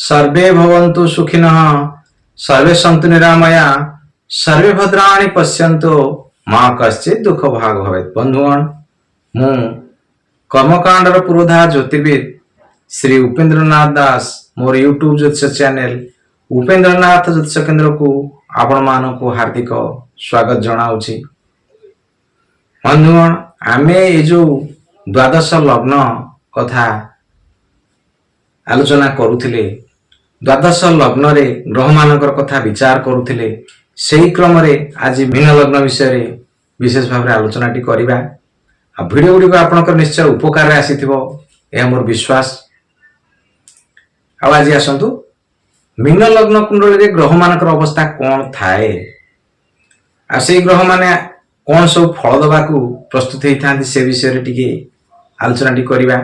सर्वे भवन्तु सुखिनः सर्वे सन्तु निरामया सर्वे भद्राणि पश्यन्तु मां कश्चित् दुख भाग भवेत्। बंधुगण मु कर्मकांडर पुरोधा ज्योतिर्विद श्री उपेन्द्रनाथ दास मोर यूट्यूब ज्योतिष चैनल उपेन्द्रनाथ ज्योतिष केन्द्र को आपण मानक हार्दिक स्वागत जनाऊँगी। बंधुगण आमे ये जो द्वादश लग्न कथा आलोचना करुथिले, द्वादश लग्न रे ग्रह मानकर कथा विचार करुथिले, सेही क्रम रे आज मीन लग्न विषय विशेष भाव आलोचना टी करिबा। आ वीडियो गुडी आपनकर निश्चय उपकार रे आसीथिबो ए मोर विश्वास। आज आसंतु मीन लग्न कुंडली रे ग्रह मानकर अवस्था कोन थाए, आ से ग्रह माने कोन सब फल दबाकू प्रस्तुत हेई थांती से विषय रे टिके आलोचना टी करिबा।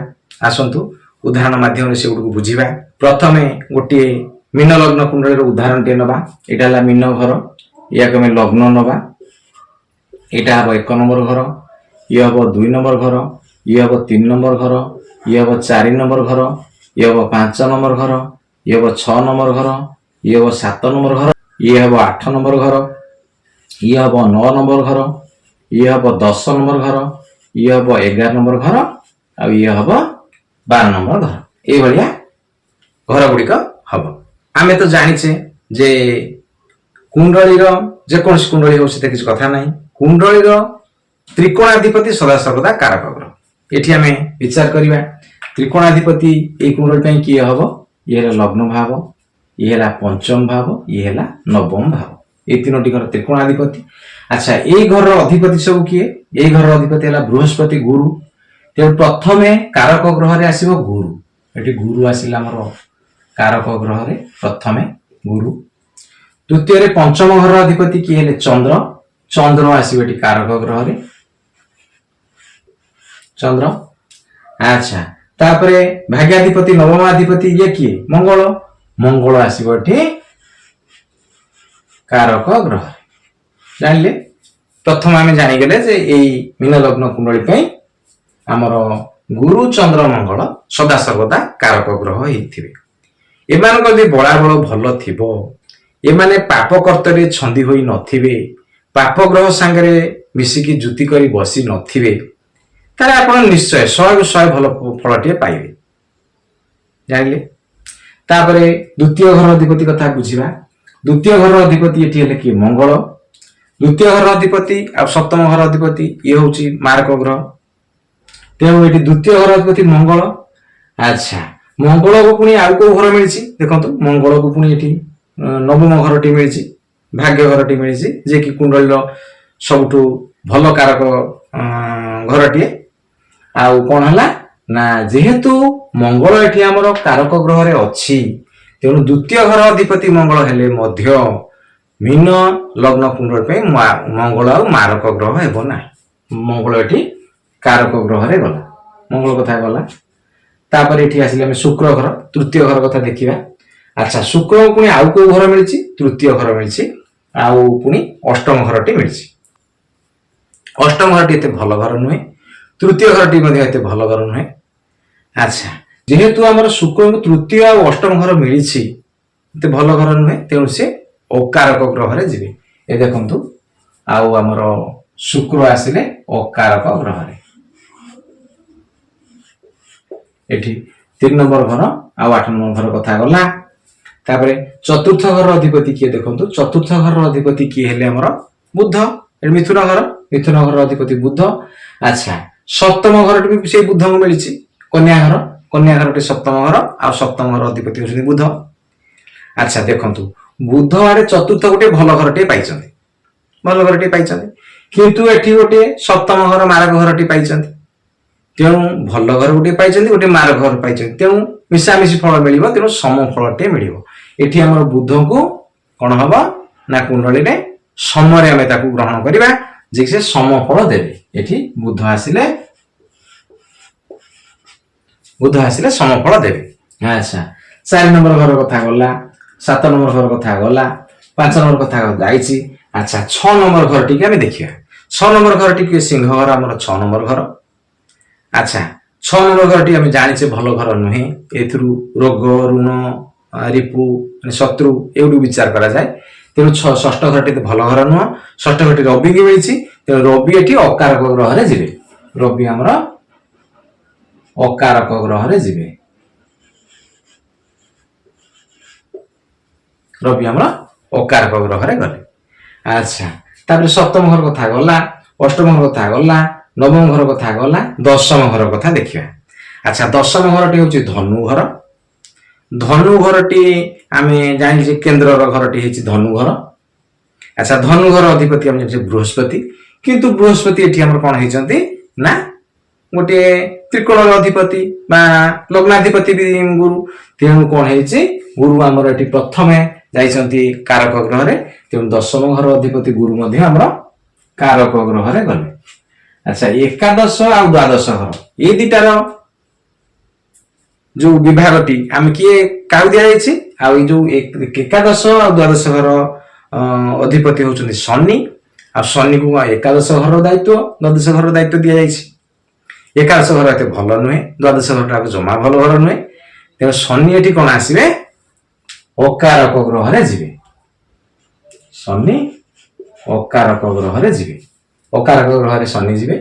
आसंतु उदाहरण माध्यम से गुड को बुझिबा। प्रथमे गोटे मीन लग्न कुंडली रो उदाहरण टे नबा। एटा हला मीन घर, या कमे लग्न नबा। एटा हबो 1 नंबर घर, ये हबो 2 नंबर घर, ये हबो 3 नंबर घर, ये हबो 4 नंबर घर, ये हबो 5 नंबर घर, ये हबो 6 नंबर घर, ये हबो 7 नंबर घर, ये हबो 8 नंबर घर, ये हबो 9 नंबर घर, ये हबो 10 नंबर घर, ये हबो 11 नंबर घर, आ ये हबो 12 नंबर घर। ए भलिया घर गुड़िक हम आमे तो जानिचे जे कुंडलीर जेकोसी कुंडली हो से किसी कथा नहीं। कुंडलीर त्रिकोणाधिपति सदा सर्वदा कारक ग्रह। एठी आमे विचार करिबा त्रिकोणाधिपति ए कुंडली पई की हबो। ये हला लग्न भाव, ये हला पंचम भाव, ये हला नवम भाव। ए तीनोटी घर त्रिकोणाधिपति। अच्छा, ए घर अधिपति सब किए? ए घर अधिपति हला बृहस्पति गुरु। ते प्रथमे कारक ग्रह रे आसीबो गुरु। एठी गुरु आसिला हमर कारक ग्रह रे प्रथमे गुरु। द्वितीय रे पंचम घर अधिपति की हेले चंद्र। चंद्र आसीबे एठी कारक ग्रह रे चंद्र। अच्छा, तापरे भाग्याधिपति नवम अधिपति ये किए? मंगल। मंगल आसीबे एठी कारक ग्रह। जानले प्रथम आमे जानि गेले जे एई मीन लग्न कुंडली पई हमर गुरु चंद्र मंगल सदा सर्वदा कारक ग्रह हेथिबे। एमान को जे बळाबळ भल थिबो, एमाने पाप कर्तरे छंदी होई नथिबे, पाप ग्रह संगे मिसिकी जुति करी बसी नथिबे, तारे आपण निश्चय 100 भल फलटिए पाइबे। जानले तापरे द्वितीय घर अधिपति कथा बुझिबा। द्वितीय घर अधिपति एठी हेले कि मंगल। द्वितीय घर अधिपति आ सप्तम घर अधिपति ये होची मारक ग्रह। तेणु ये द्वितीय घर अधिपति मंगल। अच्छा, मंगल को पुणी आउ को घर मिली देखो, मंगल को पुणी ये नवम घर टी मिली, भाग्य घर टी मिली, जे कि कुंडली सबुठु भल कारक घर टीए। आउ कौन है ना, जेहेतु मंगल एठी हमर कारक ग्रह रे अछि, तेणु द्वितीय घर अधिपति मंगल हेले मध्य मीन लग्न कुंडली पे मंगल आ मारक ग्रह हेबो ना। मंगल एठी कारक ग्रह रे गला, मंगल कथा गला। तापर एठी आसिले हम शुक्र घर, तृतीय घर कथा देखिबा। अच्छा, शुक्र पुणी आउ को घर मिलछि? तृतीय घर मिलछि। आउ पुणी अष्टम घर टी मिलछि। अष्टम घर टी एते भल घर नुहे, तृतीय घर टी मध्ये एते भल घर नुहे। अच्छा, जेहेतु हमर शुक्र को तृतीय आ अष्टम घर मिलछि, एते भल घर नुहे, तेणु से अकारक ग्रह रे जिवे। ए देखंतु आउ हमर शुक्र आसिले अकारक ग्रह रे। एठी 3 नंबर घर आ 8 नंबर घर कथा गला। तापरे चतुर्थ घर अधिपति किए देखंतु? चतुर्थ घर अधिपति किए हेले हमर बुध। ए मिथुन घर, मिथुन घर अधिपति बुध। अच्छा, सप्तम घर भी से बुध को मिलिछि। कन्या घर, कन्या घर टे सप्तम घर आ सप्तम घर अधिपति होछन बुध। अच्छा, देखंतु बुध आरे चतुर्थ गोटे भल घर टे पाइछन्ति, भल घर टे पाइछन्ति, किंतु एठी गोटे सप्तम घर मारक घर टे पाइछन्ति। तेणु भल घर गोटे पाइछन्ति, गोटे मारक घर पाइछन्ति, तेणु मिशामिशी फल मिलिबो, तेणु सम फल टे मिलिबो। एठी हमर बुध को कोन हबो ना कुंडली रे समरे हमें ताकू ग्रहण करिबा, जे से सम फल देबे। एठी बुध आसिले सम फल देबे। अच्छा, 4 नंबर घर कथा गला, 7 नंबर घर कथा गला, 5 नंबर कथा जाइछि। अच्छा, 6 नंबर घर टिके हमें देखिबा। 6 नंबर घर टिके सिंह घर हमर 6 नंबर घर। अच्छा, 6 नंबर घर टी हमें जानिचे भल घर नुहे। एथुरु रोग ऋण ରିପୁ ମାନେ ଶତ୍ରୁ ଏଇଠୁ ବିଚାର କରାଯାଏ। ତେଣୁ ଷଷ୍ଠ ଘରଟି ଭଲ ଘର ନୁହଁ। ଷଷ୍ଠ ଘରଟି ରବିକି ମିଳିଛି, ତେଣୁ ରବି ଏଠି ଅକାରକ ଗ୍ରହରେ ଯିବେ। ରବି ଆମର ଅକାରକ ଗ୍ରହରେ ଯିବେ। ରବି ଆମର ଅକାରକ ଗ୍ରହରେ ଗଲେ। ଆଚ୍ଛା, ତାପରେ ସପ୍ତମ ଘର କଥା ଗଲା, ଅଷ୍ଟମ ଘର କଥା ଗଲା, ନବମ ଘର କଥା ଗଲା, ଦଶମ ଘର କଥା ଦେଖିବା। ଆଚ୍ଛା, ଦଶମ ଘରଟି ହଉଛି ଧନୁ ଘର। ଧନୁ ଘରଟି ଆମେ ଜାଣିଛେ କେନ୍ଦ୍ରର ଘରଟି ହେଇଛି ଧନୁ ଘର। ଆଚ୍ଛା, ଧନୁ ଘର ଅଧିପତି ଆମେ ଜାଣିଛେ ବୃହସ୍ପତି, କିନ୍ତୁ ବୃହସ୍ପତି ଏଠି ଆମର କଣ ହେଇଛନ୍ତି ନା ଗୋଟିଏ ତ୍ରିକୋଣର ଅଧିପତି ବା ଲଗ୍ନାଧିପତି ବି ଗୁରୁ। ତେଣୁ କଣ ହେଇଛି, ଗୁରୁ ଆମର ଏଠି ପ୍ରଥମେ ଯାଇଛନ୍ତି କାରକ ଗ୍ରହରେ। ତେଣୁ ଦଶମ ଘର ଅଧିପତି ଗୁରୁ ମଧ୍ୟ ଆମର କାରକ ଗ୍ରହରେ ଗଲେ। ଆଚ୍ଛା, ଏକାଦଶ ଆଉ ଦ୍ୱାଦଶ ଘର ଏ ଦିଟାର ଯୋଉ ବିଭାଗଟି ଆମେ କିଏ କାହାକୁ ଦିଆଯାଇଛି, ଆଉ ଏଇ ଯୋଉ ଏକାଦଶ ଆଉ ଦ୍ୱାଦଶ ଘର ଅଧିପତି ହଉଛନ୍ତି ଶନି। ଆଉ ଶନିକୁ ଏକାଦଶ ଘର ଦାୟିତ୍ୱ, ଦ୍ୱାଦଶ ଘର ଦାୟିତ୍ୱ ଦିଆଯାଇଛି। ଏକାଦଶ ଘର ଏତେ ଭଲ ନୁହେଁ, ଦ୍ୱାଦଶ ଘରଟା ଜମା ଭଲ ଘର ନୁହେଁ। ତେଣୁ ଶନି ଏଠି କଣ ଆସିବେ, ଅକାରକ ଗ୍ରହରେ ଯିବେ। ଶନି ଅକାରକ ଗ୍ରହରେ ଯିବେ। ଅକାରକ ଗ୍ରହରେ ଶନି ଯିବେ।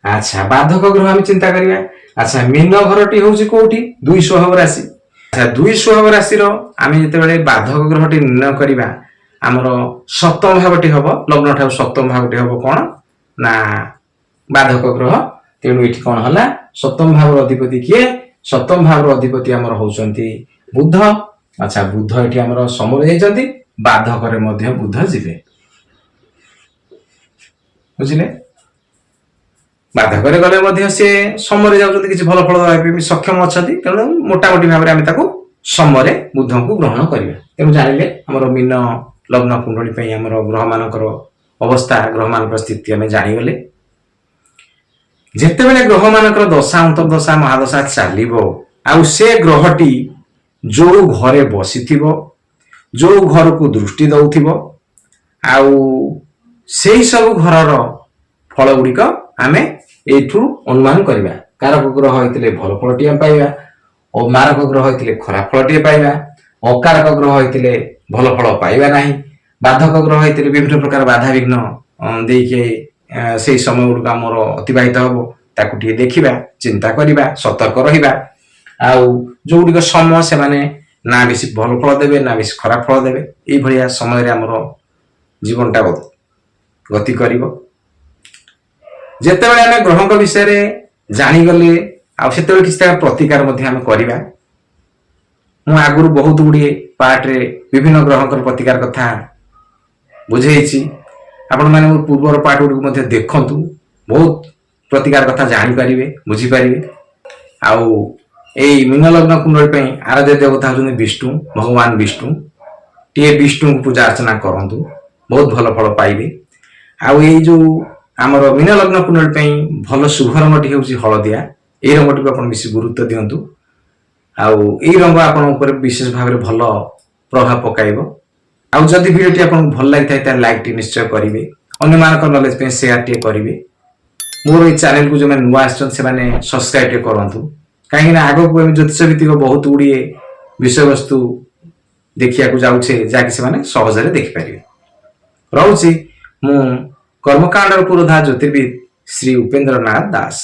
ଆଚ୍ଛା, ବାଧକ ଗ୍ରହ ଆମେ ଚିନ୍ତା କରିବା। ଆଚ୍ଛା, ମୀନ ଘରଟି ହଉଛି କୋଉଠି, 2 ସ୍ୱଭାବ ରାଶି। ଆଚ୍ଛା, 2 ସ୍ୱଭାବ ରାଶିର ଆମେ ଯେତେବେଳେ ବାଧକ ଗ୍ରହଟି ନିର୍ଣ୍ଣୟ କରିବା, ଆମର ସପ୍ତମ ଭାବଟି ହବ, ଲଗ୍ନ ଠାରୁ ସପ୍ତମ ଭାବଟି ହବ କଣ ନା ବାଧକ ଗ୍ରହ। ତେଣୁ ଏଠି କଣ ହେଲା, ସପ୍ତମ ଭାବର ଅଧିପତି କିଏ, ସପ୍ତମ ଭାବର ଅଧିପତି ଆମର ହଉଛନ୍ତି ବୁଧ। ଆଚ୍ଛା, ବୁଧ ଏଠି ଆମର ସମରେ ଯାଇଛନ୍ତି, ବାଧକରେ ମଧ୍ୟ ବୁଧ ଯିବେ। ବୁଝିଲେ, ବାଧକରେ ଗଲେ ମଧ୍ୟ ସେ ସମରେ ଯାଉଛନ୍ତି, କିଛି ଭଲ ଫଳ ଦେବା ପାଇଁ ସକ୍ଷମ ଅଛନ୍ତି। ତେଣୁ ମୋଟାମୋଟି ଭାବରେ ଆମେ ତାକୁ ସମରେ ବୁଧଙ୍କୁ ଗ୍ରହଣ କରିବା। ତେଣୁ ଜାଣିଲେ ଆମର ମୀନ ଲଗ୍ନ କୁଣ୍ଡଳୀ ପାଇଁ ଆମର ଗ୍ରହ ମାନଙ୍କର ଅବସ୍ଥା, ଗ୍ରହ ମାନଙ୍କର ସ୍ଥିତି ଆମେ ଜାଣିଗଲେ। ଯେତେବେଳେ ଗ୍ରହ ମାନଙ୍କର ଦଶା ଅନ୍ତର୍ଦଶା ମହାଦଶା ଚାଲିବ, ଆଉ ସେ ଗ୍ରହଟି ଯୋଉ ଘରେ ବସିଥିବ, ଯୋଉ ଘରକୁ ଦୃଷ୍ଟି ଦଉଥିବ, ଆଉ ସେଇ ସବୁ ଘରର ଫଳ ଗୁଡିକ ଆମେ ଏଇଠୁ ଅନୁମାନ କରିବା। କାରକ ଗ୍ରହ ହେଇଥିଲେ ଭଲ ଫଳଟିଏ ପାଇବା, ଓ ମାରକ ଗ୍ରହ ହେଇଥିଲେ ଖରାପ ଫଳଟିଏ ପାଇବା, ଅକାରକ ଗ୍ରହ ହେଇଥିଲେ ଭଲ ଫଳ ପାଇବା ନାହିଁ, ବାଧକ ଗ୍ରହ ହେଇଥିଲେ ବିଭିନ୍ନ ପ୍ରକାର ବାଧାବିଘ୍ନ ଦେଇକି ସେଇ ସମୟ ଗୁଡିକ ଆମର ଅତିବାହିତ ହବ। ତାକୁ ଟିକେ ଦେଖିବା, ଚିନ୍ତା କରିବା, ସତର୍କ ରହିବା। ଆଉ ଯୋଉଗୁଡିକ ସମୟ ସେମାନେ ନା ବେଶୀ ଭଲ ଫଳ ଦେବେ, ନା ବେଶୀ ଖରାପ ଫଳ ଦେବେ, ଏଇଭଳିଆ ସମୟରେ ଆମର ଜୀବନଟା ଗତି କରିବ। ଯେତେବେଳେ ଆମେ ଗ୍ରହଙ୍କ ବିଷୟରେ ଜାଣିଗଲେ, ଆଉ ସେତେବେଳେ କିଛି ତାର ପ୍ରତିକାର ମଧ୍ୟ ଆମେ କରିବା। ମୁଁ ଆଗରୁ ବହୁତ ଗୁଡିଏ ପାର୍ଟରେ ବିଭିନ୍ନ ଗ୍ରହଙ୍କର ପ୍ରତିକାର କଥା ବୁଝେଇଛି। ଆପଣମାନେ ମୋ ପୂର୍ବର ପାର୍ଟ ଗୁଡ଼ିକୁ ମଧ୍ୟ ଦେଖନ୍ତୁ, ବହୁତ ପ୍ରତିକାର କଥା ଜାଣିପାରିବେ, ବୁଝିପାରିବେ। ଆଉ ଏଇ ମୀନ ଲଗ୍ନ କୁଣ୍ଡଳୀ ପାଇଁ ଆରାଧ୍ୟ ଦେବତା ହେଉଛନ୍ତି ବିଷ୍ଣୁ, ଭଗବାନ ବିଷ୍ଣୁ। ଟିକେ ବିଷ୍ଣୁଙ୍କୁ ପୂଜା ଅର୍ଚ୍ଚନା କରନ୍ତୁ, ବହୁତ ଭଲ ଫଳ ପାଇବେ। ଆଉ ଏଇ ଯୋଉ ଆମର ମୀନ ଲଗ୍ନ କୁଣ୍ଡଳୀ ପାଇଁ ଭଲ ଶୁଭ ରଙ୍ଗଟି ହେଉଛି ହଳଦିଆ। ଏଇ ରଙ୍ଗଟିକୁ ଆପଣ ବେଶୀ ଗୁରୁତ୍ୱ ଦିଅନ୍ତୁ। ଆଉ ଏଇ ରଙ୍ଗ ଆପଣଙ୍କ ଉପରେ ବିଶେଷ ଭାବରେ ଭଲ ପ୍ରଭାବ ପକାଇବ। ଆଉ ଯଦି ଭିଡ଼ିଓଟି ଆପଣଙ୍କୁ ଭଲ ଲାଗିଥାଏ ତାହେଲେ ଲାଇକ୍ ଟି ନିଶ୍ଚୟ କରିବେ, ଅନ୍ୟମାନଙ୍କ ନଲେଜ ପାଇଁ ସେୟାର ଟିକେ କରିବେ। ମୋର ଏଇ ଚ୍ୟାନେଲକୁ ଯେଉଁମାନେ ନୂଆ ଆସିଛନ୍ତି ସେମାନେ ସବସ୍କ୍ରାଇବ ଟିକେ କରନ୍ତୁ, କାହିଁକି ନା ଆଗକୁ ଆମେ ଜ୍ୟୋତିଷ ଭିତ୍ତିକ ବହୁତ ଗୁଡ଼ିଏ ବିଷୟବସ୍ତୁ ଦେଖିବାକୁ ଯାଉଛେ, ଯାହାକି ସେମାନେ ସହଜରେ ଦେଖିପାରିବେ। ରହୁଛି, ମୁଁ କର୍ମକାଣ୍ଡର ପୁରୋଧା ଜ୍ୟୋତିର୍ବିଦ ଶ୍ରୀ ଉପେନ୍ଦ୍ର ନାଥ ଦାସ।